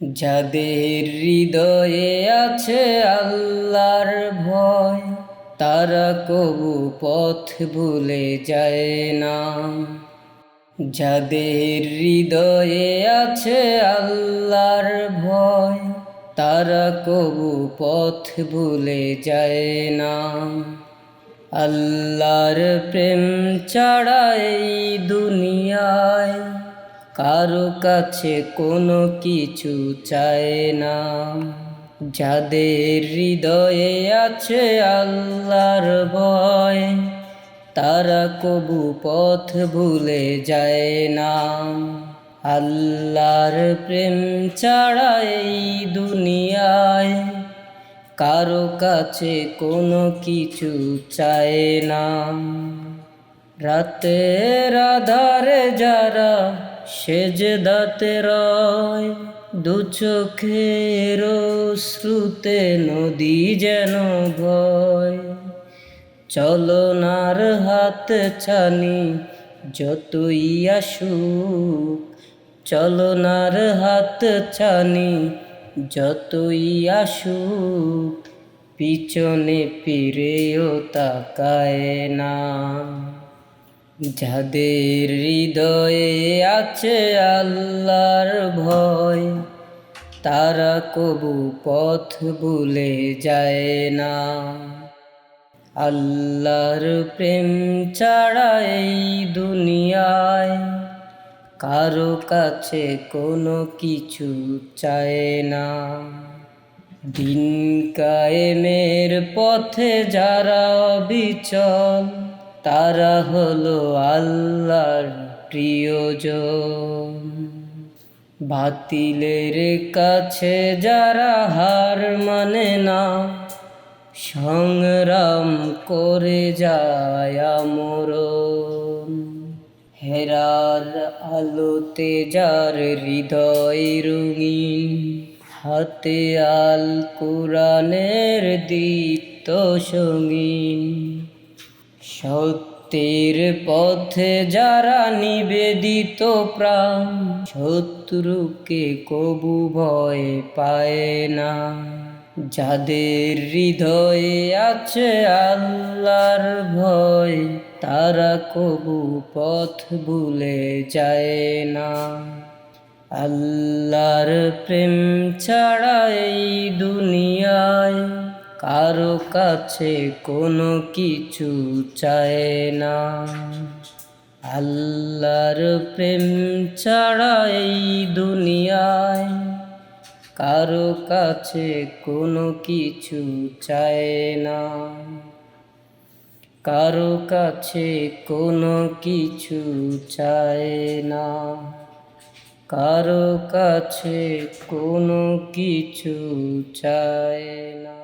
যাদের হৃদয়ে আছে আল্লাহর ভয়, তারা কবু পথ ভুলে যায় না। যাদের হৃদয়ে আছে আল্লাহর ভয়, তারা কবু পথ ভুলে যায় না। আল্লাহর প্রেম ছাড়া এই দুনিয়ায় কারো কাছে কোনো কিছু চায় না। যাদের হৃদয়ে আছে আল্লাহর ভয়, তারা কবু পথ ভুলে যায় না। আল্লাহর প্রেম ছাড়া এই দুনিয়ায় কারো কাছে কোনো কিছু চায় না। রাতের আধারে যারা সেজদাতে রয়, দু চোখের শ্রুতে নদী যেন ভয়। চলনার হাত ছানি যতই আসুক, চলনার হাত ছানি যতই আসুক, পিছনে ফিরেও তাকায় না। যাদের হৃদয়ে আছে আল্লাহর ভয়, তারা কবু পথ ভুলে যায় না। আল্লাহর প্রেম ছাড়া এই দুনিয়ায় কারো কাছে কোনো কিছু চায় না। দিন কায়েমের পথে যারা অবিচল, তারা হলো আল্লাহর প্রিয়জন। বাতিলের কাছে যারা হার মানে না, সংগ্রাম করে যায় আমরণ। হেরার আলোতে যার হৃদয় রঙিন, হাতে আল কুরআনের দীপ্ত সঙ্গীন। সত্যের পথে যারা নিবেদিত প্রাণ, শত্রুকে কবু ভয় পায় না। যাদের হৃদয়ে আছে আল্লাহর ভয়, তারা কবু পথ ভুলে যায় না। আল্লাহর প্রেম ছাড়া এই দুনিয়ায় কারো কাছে কোনো কিছু চায় না। আল্লাহর প্রেম ছাড়া এই দুনিয়ায় কারো কাছে কোনো কিছু চায় না। কারো কাছে কোনো কিছু চায় না। কারো কাছে কোনো কিছু চায় না।